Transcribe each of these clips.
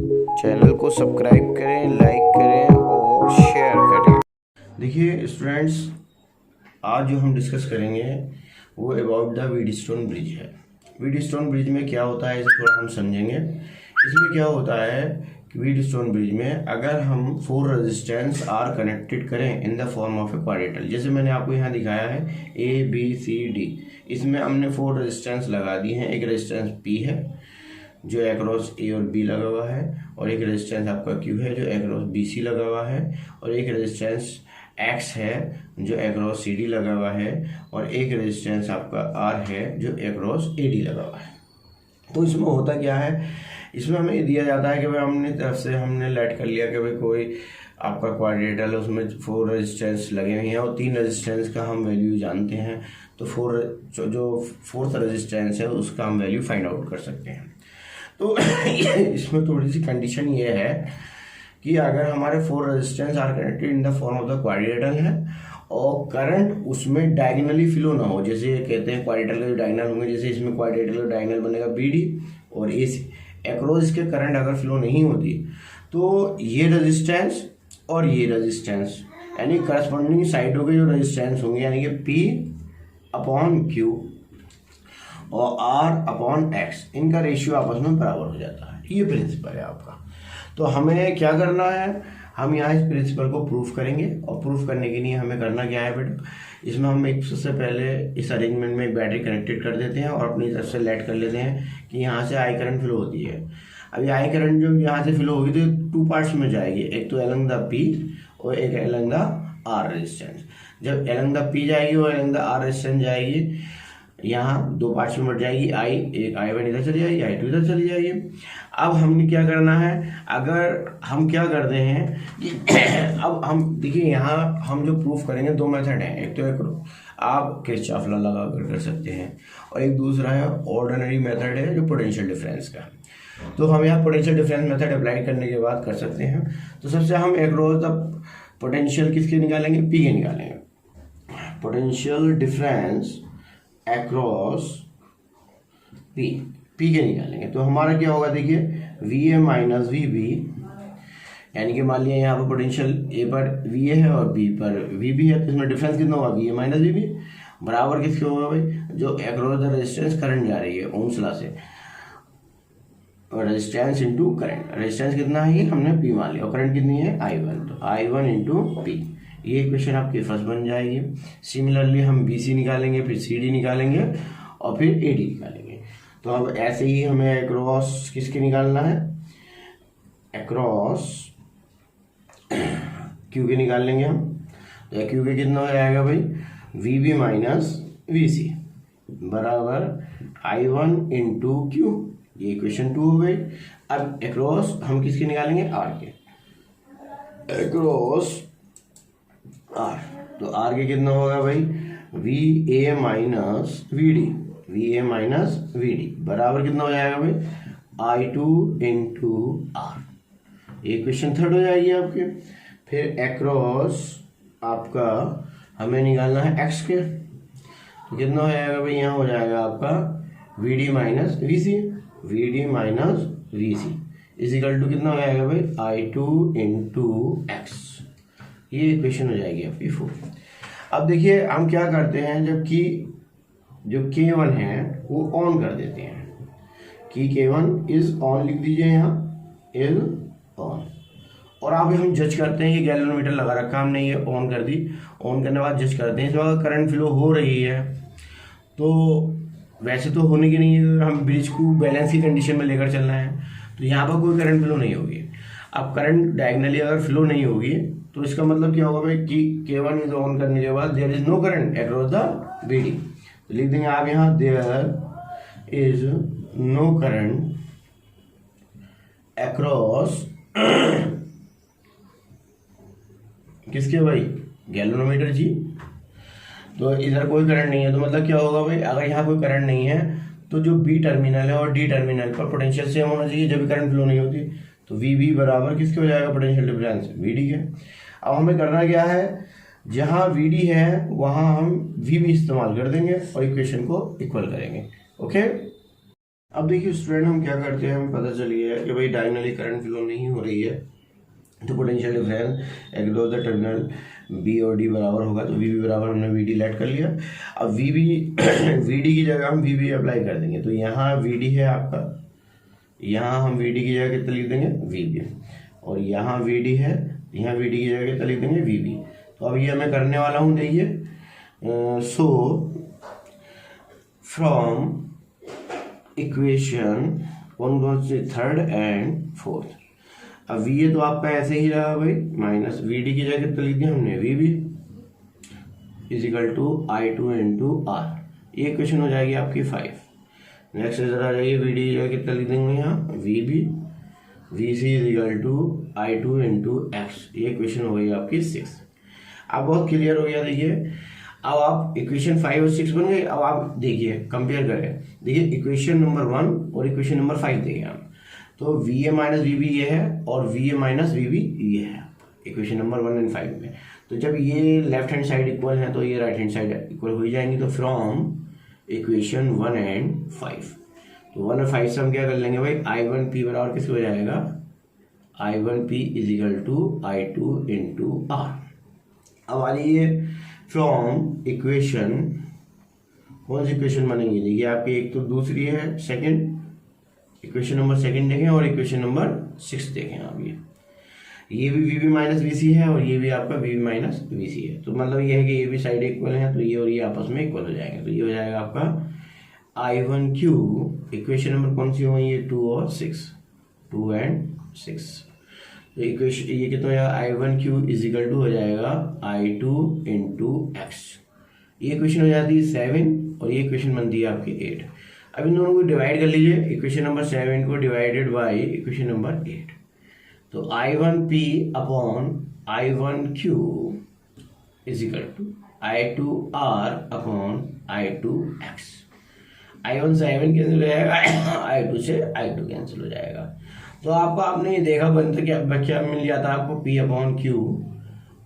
Channel को subscribe करें, like करें और शेयर करें। देखिए स्टूडेंट्स, आज जो हम डिस्कस करेंगे वो अबाउट द व्हीटस्टोन ब्रिज है। व्हीटस्टोन ब्रिज में क्या होता है इसे थोड़ा हम समझेंगे। इसमें क्या होता है कि व्हीटस्टोन ब्रिज में अगर हम 4 रेजिस्टेंस आर कनेक्टेड करें in the form of A quadrilateral, जैसे मैंने आपको यहाँ दिखाया है ABCD, इसमें हमने 4 रेजिस्टेंस लगा दी हैं। एक रेजिस्टेंस P है जो अक्रॉस A और B लगा हुआ है, और एक रेजिस्टेंस आपका Q है जो अक्रॉस BC लगा हुआ है, और एक रेजिस्टेंस X है जो अक्रॉस CD लगा हुआ है, और एक रेजिस्टेंस आपका R है जो अक्रॉस AD लगा हुआ है। तो इसमें होता क्या है, इसमें हमें ये दिया जाता है कि भाई हमने तरफ से हमने लेट कर लिया कि भाई कोई आपका क्वाड्रेटल, उसमें 4 रेजिस्टेंस लगे हुए हैं और 3 रेजिस्टेंस का हम वैल्यू जानते हैं। तो जो 4th रेजिस्टेंस है उसका हम वैल्यू फाइंड आउट कर सकते हैं। तो इसमें थोड़ी सी कंडीशन ये है कि अगर हमारे 4 resistance R connected in the form of the quadrilateral है और करंट उसमें डायगोनली फ्लो ना हो, जैसे कहते हैं क्वाड्रेटल के जो डायगोनल होंगे, जैसे इसमें क्वाड्रेटल का डायगोनल बनेगा BD और AC, अक्रॉस इसके करंट अगर फ्लो नहीं होती तो ये रेजिस्टेंस और ये रेजिस्टेंस यानी करस्पॉन्डिंग साइडों के जो रेजिस्टेंस होंगे यानी कि P/Q और R/X, इनका रेशियो आपस में बराबर हो जाता है। ये प्रिंसिपल है आपका। तो हमें क्या करना है, हम यहाँ इस प्रिंसिपल को प्रूफ करेंगे, और प्रूफ करने के लिए हमें करना क्या है बेटा, इसमें हम एक सबसे पहले इस अरेंजमेंट में एक बैटरी कनेक्टेड कर देते हैं और अपनी तरफ से लेट कर लेते हैं कि यहाँ से आई करंट फ्लो होती है। अभी आई करंट जो यहाँ से फ्लो होगी तो 2 पार्ट्स में जाएगी, एक तो अलोंग द P और एक अलोंग द R रेजिस्टेंस। जब अलोंग द P जाएगी और अलोंग द R रेजिस्टेंस जाएगी, यहाँ 2 पार्ट्स में बढ़ जाएगी आई, एक I1 इधर चली जाएगी, I2 इधर चली जाएगी। अब हमने क्या करना है, अगर हम क्या करते हैं कि अब हम देखिए यहाँ हम जो प्रूफ करेंगे 2 मेथड हैं। एक तो एक आप किरचॉफ लॉ लगा कर सकते हैं, और एक दूसरा है ऑर्डिनरी मेथड है जो पोटेंशियल डिफरेंस का। तो हम यहाँ पोटेंशियल डिफरेंस मेथड अप्लाई करने के बाद कर सकते हैं। तो सबसे हम अक्रॉस द पोटेंशियल किसके निकालेंगे, P के निकालेंगे। पोटेंशियल डिफरेंस अक्रॉस P के निकालेंगे तो हमारा क्या होगा, देखिए VA माइनस VB, यानी कि मान लिया यहाँ पर पोटेंशियल A पर VA है और B पर VB है, तो इसमें डिफरेंस कितना होगा, VA माइनस VB बराबर किसके होगा भाई, जो अक्रॉस द रेजिस्टेंस करंट जा रही है ओम्स लॉ से, रेजिस्टेंस इंटू करंट। रेजिस्टेंस कितना है, हमने P मान लिया, और करंट कितनी है I1, तो I1 इंटू P। ये इक्वेशन आपकी फर्स्ट बन जाएगी। सिमिलरली हम BC निकालेंगे, फिर CD निकालेंगे और फिर AD निकालेंगे। तो अब ऐसे ही हमें अक्रॉस किसके निकालना है, अक्रॉस Q के निकाल लेंगे हम। तो Q के कितना हो जाएगा भाई, VB माइनस VC बराबर I1 इंटू Q। ये इक्वेशन 2 हो गई। अब अक्रॉस हम किसके निकालेंगे, R के, अक्रॉस R। तो R के कितना होगा भाई, VA minus VD, VA minus VD बराबर कितना हो जाएगा भाई, I2 इंटू R। ये क्वेश्चन 3 हो जाएगी आपके। फिर अक्रॉस आपका हमें निकालना है X के, तो कितना हो जाएगा भाई, यहाँ हो जाएगा आपका VD minus VC, VD minus VC is equal to कितना हो जाएगा भाई, I2 इंटू X। ये इक्वेशन हो जाएगी आपकी 4। अब देखिए हम क्या करते हैं, जबकि जो K1 है वो ऑन कर देते हैं कि K1 इज ऑन लिख दीजिए, यहाँ इज ऑन। और अब हम जज करते हैं कि गैल्वेनोमीटर लगा रखा हमने, ये ऑन कर दी। ऑन करने के बाद जज करते हैं इसमें अगर करंट फ्लो हो रही है, तो वैसे तो होने की नहीं है, अगर हम ब्रिज को बैलेंस की कंडीशन में लेकर चलना है तो यहाँ पर कोई करंट फ्लो नहीं होगी। अब करंट डायगनली अगर फ्लो नहीं होगी तो इसका मतलब क्या होगा भाई कि K1 इज ऑन करने के बाद there is no current across the BD। तो लिख देंगे आप यहाँ, there is no current across किसके भाई, गैल्वेनोमीटर जी। तो इधर कोई करंट नहीं है, तो मतलब क्या होगा भाई, अगर यहाँ कोई करंट नहीं है तो जो B टर्मिनल है और D टर्मिनल पर पोटेंशियल सेम होना चाहिए जब भी करंट फ्लो नहीं होती। तो VB बराबर किसके हो जाएगा, पोटेंशियल डिफरेंस VD के। अब हमें करना क्या है, जहाँ VD है वहाँ हम VB इस्तेमाल कर देंगे और इक्वेशन को इक्वल करेंगे। ओके। अब देखिए स्टूडेंट, हम क्या करते हैं, हमें पता चली है कि भाई डायगनली करंट फ्लो नहीं हो रही है, तो potential difference across the terminal B और डी बराबर होगा। तो वी बी बराबर हमने वी डी लेट कर लिया। अब वी बी वी डी की जगह हम वी बी अप्लाई कर देंगे। तो यहाँ वी डी है आपका, यहाँ हम वी डी की जगह कितना लिख देंगे, वी बी, और यहाँ वी डी है, यहाँ वी डी की जगह कितना लिख देंगे, वी बी। तो अब ये मैं करने वाला हूँ, देखिए सो फ्रॉम इक्वेशन कौन से थर्ड एंड फोर्थ। अब वी ए तो आपका ऐसे ही रहा भाई, माइनस वी डी की जगह कितना लिख दिया हमने, V B is equal to I two into R. ये इक्वेशन हो जाएगी आपकी 5। नेक्स्ट इधर आ जाइए, वी डी की जगह कितना लिख देंगे यहाँ, V B, V C is equal to I two into x. ये इक्वेशन हो गई आपकी 6। अब बहुत क्लियर हो गया। देखिए अब आप इक्वेशन 5 और 6 बन गए। अब आप देखिए कंपेयर करें, देखिए इक्वेशन नंबर 1 और इक्वेशन नंबर 5 देखिए आप, तो V A minus V B ये है और V A minus V B ये है इक्वेशन नंबर 1 एंड 5 में। तो जब ये लेफ्ट हैंड साइड इक्वल है तो ये राइट हैंड साइड इक्वल हो जाएंगी। तो फ्रॉम इक्वेशन 1 एंड 5, तो 1 और 5 से हम क्या कर लेंगे भाई, I1P बराबर किसको हो जाएगा, I1P is equal to I2 into R. अब आ जाइए फ्रॉम इक्वेशन, कौन सी इक्वेशन बनेगी, देखिए आपकी एक तो दूसरी है सेकंड, इक्वेशन नंबर सेकंड देखें, और इक्वेशन नंबर 6 देखें आप। ये भी वी बी माइनस वी सी है और ये भी आपका वी बी माइनस वी सी है। तो मतलब ये है कि ये भी साइड इक्वल है, तो ये और ये आपस में इक्वल हो जाएंगे। तो ये हो जाएगा आपका I1Q, इक्वेशन नंबर कौन सी होगी, ये 2 और 6, 2 एंड 6। तो इक्वेशन ये कितना हो जाएगा, I1Q इज इक्वल टू हो जाएगा I2 इंटू एक्स। ये इक्वेशन हो जाती है 7 और ये इक्वेशन बनती है आपकी 8। अब इन दोनों को डिवाइड कर लीजिए, इक्वेशन नंबर 7 को डिवाइडेड बाय इक्वेशन नंबर 8। तो I1P upon I1Q is equal to I2R upon I2X। I1 से I1 कैंसिल हो जाएगा, I2 से I2 कैंसिल हो जाएगा। तो आपको आपने ये देखा बनता क्या मिल जाता है आपको, P upon Q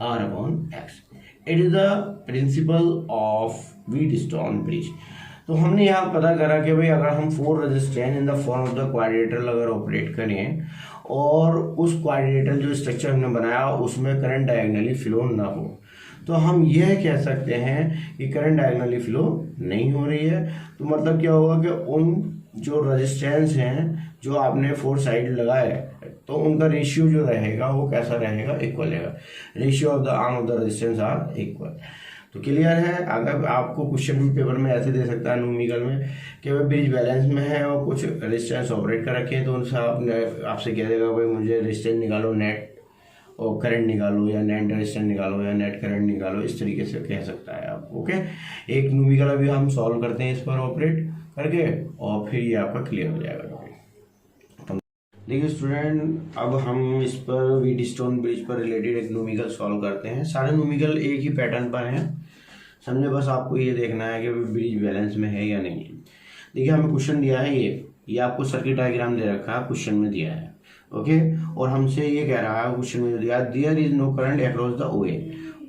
R upon X। It is the principle of Wheatstone bridge. तो हमने यहाँ पता करा कि भाई अगर हम 4 resistance in the form of the quadrilateral अगर ऑपरेट करें और उस क्वाड्रिलेटरल जो स्ट्रक्चर हमने बनाया उसमें करंट डायगोनली फ्लो ना हो, तो हम यह कह सकते हैं कि करंट डायगोनली फ्लो नहीं हो रही है। तो मतलब क्या होगा कि उन जो रेजिस्टेंस हैं जो आपने 4 साइड लगाए तो उनका रेशियो जो रहेगा वो कैसा रहेगा, इक्वल रहेगा। Ratio of the arm of the resistance R equal. तो क्लियर है। अगर आपको क्वेश्चन पेपर में ऐसे दे सकता है न्यूमेरिकल में कि भाई ब्रिज बैलेंस में है और कुछ रेजिस्टेंस ऑपरेट कर रखे हैं, तो उनसे आपसे कह देगा भाई मुझे रेजिस्टेंस निकालो नेट और करंट निकालो, या नेट रेजिस्टेंस निकालो, या नेट करंट निकालो, इस तरीके से कह सकता है आप। ओके, एक न्यूमेरिकल अभी हम सॉल्व करते हैं इस पर ऑपरेट करके, और फिर ये आपका क्लियर हो जाएगा। देखिए स्टूडेंट, अब हम इस पर व्हीटस्टोन ब्रिज पर रिलेटेड एक न्यूमेरिकल सॉल्व करते हैं। सारे न्यूमेरिकल एक ही पैटर्न पर हैं, समझे, बस आपको ये देखना है कि ब्रिज बैलेंस में है या नहीं है। देखिए हमें क्वेश्चन दिया है, ये आपको सर्किट डायग्राम दे रखा है, क्वेश्चन में दिया है। ओके, और हमसे ये कह रहा है क्वेश्चन में दिया, there is no current across the OA.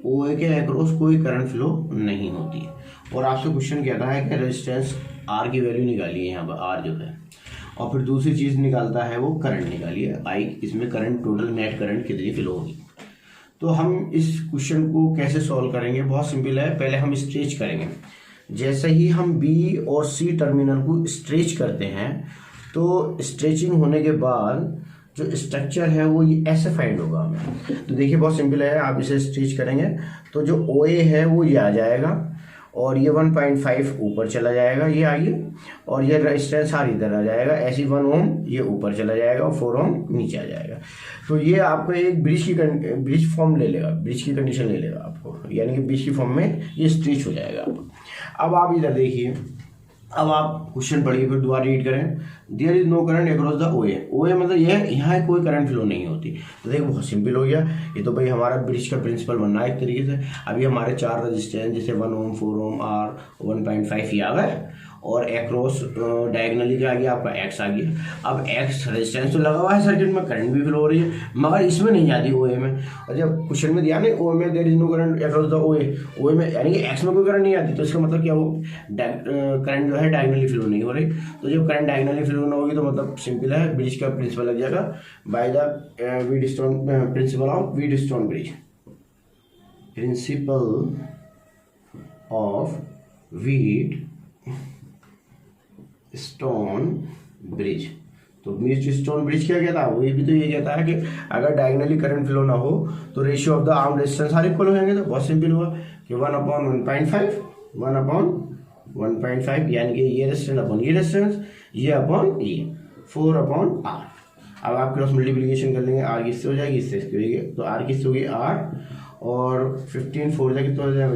OA के अक्रॉस कोई करंट फ्लो नहीं होती है, और आपसे क्वेश्चन कहता है कि रेजिस्टेंस आर की वैल्यू निकालिए, यहाँ पर आर जो है, और फिर दूसरी चीज निकालता है वो करंट निकालिए, आई इसमें करंट टोटल नेट करंट कितनी फ्लो होगी। तो हम इस क्वेश्चन को कैसे सॉल्व करेंगे, बहुत सिंपल है। पहले हम स्ट्रेच करेंगे। जैसे ही हम बी और सी टर्मिनल को स्ट्रेच करते हैं तो स्ट्रेचिंग होने के बाद जो स्ट्रक्चर है वो ये ऐसे फाइंड होगा हमें। तो देखिए बहुत सिंपल है, आप इसे स्ट्रेच करेंगे तो जो ओ ए है वो ये आ जाएगा, और ये 1.5 ऊपर चला जाएगा, ये आइए, और ये रेजिस्टेंस आर इधर आ जाएगा, ऐसी 1 ओम ये ऊपर चला जाएगा और 4 ओम नीचे आ जाएगा। तो ये आपको एक ब्रिज फॉर्म ले लेगा, ब्रिज की कंडीशन ले लेगा आपको, यानी कि ब्रिज की फॉर्म में ये स्ट्रेच हो जाएगा आपको। अब आप इधर देखिए, अब आप क्वेश्चन पढ़िए, फिर दोबारा रीड करें। There is no current across the OA. OA मतलब ये यहाँ कोई करंट फ्लो नहीं होती। तो देखो बहुत सिंपल हो गया, ये तो भाई हमारा ब्रिज का प्रिंसिपल बनना है एक तरीके से। अभी हमारे 4 रेजिस्टेंस जैसे 1 ओम, 4 ओम, आर, 1.5 ये आ गए, और एक्रॉस डायगनली क्या आ गया आपका एक्स आ गया। अब एक्स रेजिस्टेंस तो लगा हुआ है सर्किट में, करंट भी फ्लो हो रही है, मगर इसमें नहीं जाती OA में। और जब क्वेश्चन में दिया ना OA में there is no current across the OA में यानी कि एक्स में कोई करंट नहीं आती, तो इसका मतलब क्या हो, करंट जो है डायगनली फ्लो नहीं हो रही। तो जब करंट डायगनली फ्लो ना होगी तो मतलब सिंपल है, ब्रिज का प्रिंसिपल लग जाएगा by the Wheatstone principle of Wheatstone bridge, principle of Wheatstone bridge. तो व्हीटस्टोन ब्रिज क्या कहता है, वही भी तो ये कहता है कि अगर डायगनली करंट फ्लो ना हो तो ratio of the arm resistance सारे इक्वल हो जाएंगे। तो बहुत सिंपल हुआ कि 1/1.5 यानी कि ये रेजिस्टेंस अपॉन ये रेजिस्टेंस, ये अपॉन ये 4/R। अब आप क्रॉस मल्टीप्लिकेशन कर लेंगे, R किससे हो जाएगी, इससे इसकी होगी, तो R किससे होगी R, और 15 4 जाएगी कितना हो जाएगा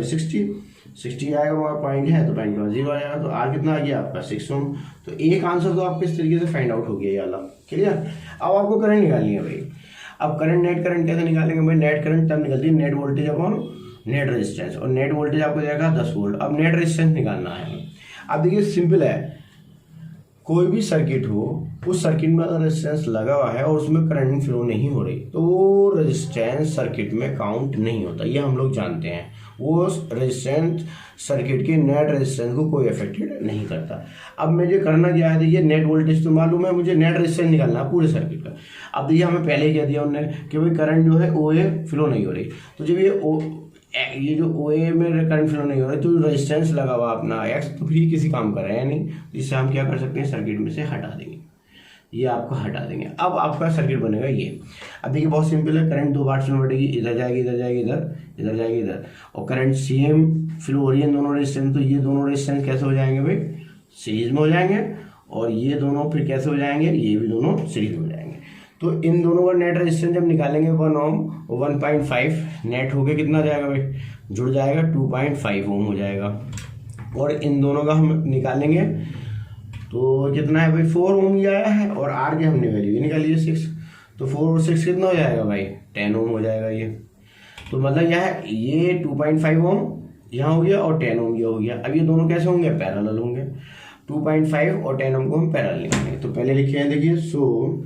60 आएगा, वहाँ पॉइंट है तो पॉइंट 0 आ जाएगा। तो R कितना आ गया आपका 6 ओम। तो एक आंसर तो आपको इस तरीके से फाइंड आउट हो गया ये वाला, क्लियर। अब आपको करंट निकालनी है भाई। अब करंट नेट करंट कैसे निकालेंगे भाई, नेट करंट तब निकलती है net voltage upon net resistance, और नेट वोल्टेज आपको जाएगा 10 वोल्ट। अब नेट रेजिस्टेंस निकालना है। अब देखिए सिंपल है, कोई भी सर्किट हो, उस सर्किट में अगर रेजिस्टेंस लगा हुआ है और उसमें करंट फ्लो नहीं हो रही तो वो रेजिस्टेंस सर्किट में काउंट नहीं होता, ये हम लोग जानते हैं। वो रेजिस्टेंस सर्किट के नेट रेजिस्टेंस को कोई अफेक्टेड नहीं करता। अब मुझे करना क्या है, देखिए नेट वोल्टेज तो मालूम है, मुझे नेट रेजिस्टेंस निकालना है पूरे सर्किट का। अब देखिए हमें पहले ही कह दिया उन्होंने कि भाई करंट जो है OA फ्लो नहीं हो रही, तो जब ये जो OA में करंट फ्लो नहीं हो रहा है तो रेजिस्टेंस लगा हुआ अपना X तो फिर किसी काम कर रहे हैं नहीं, इससे हम क्या कर सकते हैं, सर्किट में से हटा देंगे, ये आपको हटा देंगे। अब आपका सर्किट बनेगा ये। अब देखिए बहुत सिंपल है, करंट दो पार्ट्स में बटेगी, इधर जाएगी इधर जाएगी इधर, इधर जाएगी इधर, और करंट सेम फ्लो हो रही है दोनों रेजिस्टेंस, तो ये दोनों रेजिस्टेंस कैसे हो जाएंगे भाई, सीरीज में हो जाएंगे, और ये दोनों फिर कैसे हो जाएंगे, ये भी दोनों सीरीज में हो जाएंगे। तो इन दोनों का नेट रेजिस्टेंस जब निकालेंगे 1 ओम और 1.5 नेट हो गया, कितना जाएगा भाई, जुड़ जाएगा 2.5 ओम हो जाएगा। और इन दोनों का हम निकालेंगे तो कितना है भाई 4 ओम ही आया है, और R की हमने वैल्यू ही निकाली है 6, तो 4 और 6 कितना हो जाएगा भाई 10 ओम हो जाएगा ये। तो मतलब ये 2.5 ओम यहाँ हो गया और 10 ओम ये हो गया। अब ये दोनों कैसे होंगे, पैरेलल होंगे, 2.5 और 10 ओम को हम पैरेलल निकालेंगे। तो पहले लिखे हैं देखिए, सो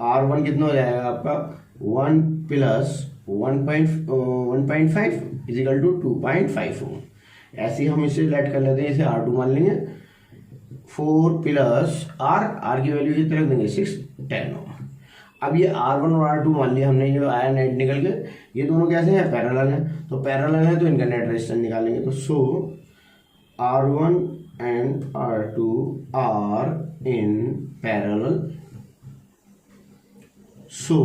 R1 कितना हो जाएगा आपका 1 + 1.5 इजिकल टू 2.5 ओम। ऐसे हम इसे लेट कर लेते हैं, इसे R2 मान लेंगे, 4 + R की वैल्यू कितने रख देंगे 6 10 ओम। अब ये R1 और R2 मान लिया हमने, जो आया नेट निकल के, ये दोनों कैसे हैं, पैरेलल हैं, तो पैरेलल है तो इनका नेट रेजिस्टेंस निकालेंगे। तो so R1 and R2 are in parallel, so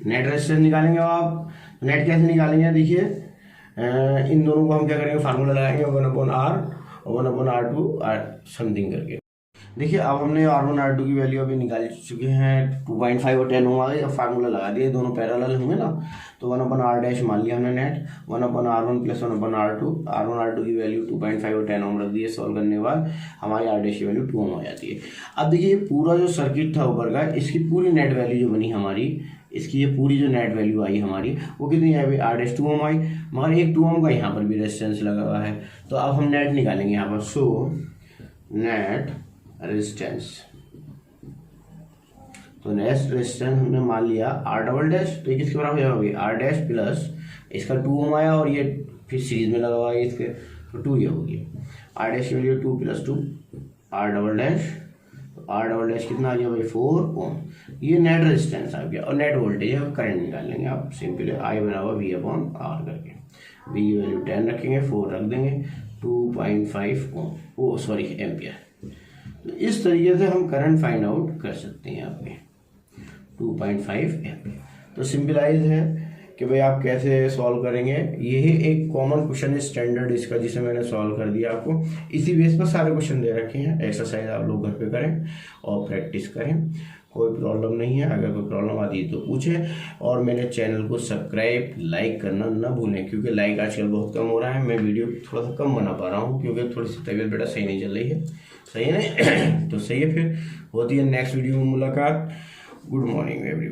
net resistance निकालेंगे। आप नेट कैसे निकालेंगे, देखिए इन दोनों को हम क्या करेंगे, फार्मूला लगाएंगे 1/R और 1/R2 समथिंग करके। देखिए अब हमने R1 R2 की वैल्यू अभी निकाल चुके हैं, 2.5 और 10 ओम आ गई। अब फार्मूला लगा दिए, दोनों पैरेलल होंगे ना, तो 1/R' मान लिया हमने net, 1/R1 + 1/R2, R1 R2 की वैल्यू 2.5 और 10 ओम रख दी है। सॉल्व करने के बाद हमारी R' की वैल्यू 2 ओम हो जाती है। अब देखिए पूरा जो सर्किट था ऊपर का, इसकी पूरी नेट वैल्यू जो बनी हमारी, इसकी ये पूरी जो नेट वैल्यू आई हमारी, वो कितनी है भाई, R' 2 ओम आई, मगर एक 2 ओम का यहाँ पर भी रेजिस्टेंस लगा हुआ है। तो अब हम नेट निकालेंगे यहाँ पर, सो नेट रेजिस्टेंस, तो नेट रेजिस्टेंस हमने मान लिया R', तो ये किसके बराबर हो जाएगा R' प्लस इसका 2 ओम आया, और ये फिर सीरीज में लगा हुआ है इसके, तो 2 ये होगी। R' की वैल्यू 2 + 2 R', तो R' कितना आ गया भाई 4 ओम। ये नेट रेजिस्टेंस आ गया, और नेट वोल्टेज है, करंट निकाल लेंगे आप, सिंपल है, I बना हुआ V/R करके, V की वैल्यू 10 रखेंगे, 4 रख देंगे, 2.5 ओम, ओ सॉरी एम्पियर। तो इस तरीके से हम करंट फाइंड आउट कर सकते हैं आपके 2.5 एम्पियर। तो सिंपलाइज है कि भाई आप कैसे सॉल्व करेंगे, यही एक कॉमन क्वेश्चन है स्टैंडर्ड इसका, जिसे मैंने सॉल्व कर दिया आपको। इसी बेस पर सारे क्वेश्चन दे रखे हैं, एक्सरसाइज आप लोग घर पे करें और प्रैक्टिस करें, कोई प्रॉब्लम नहीं है। अगर कोई प्रॉब्लम आती है तो पूछें, और मेरे चैनल को सब्सक्राइब लाइक करना ना भूलें, क्योंकि लाइक आजकल बहुत कम हो रहा है। मैं वीडियो थोड़ा सा कम बना पा रहा हूँ क्योंकि थोड़ी सी तबीयत बेटा सही नहीं चल रही है, सही है ना। तो सही है, फिर होती है नेक्स्ट वीडियो में मुलाकात। Good morning everyone.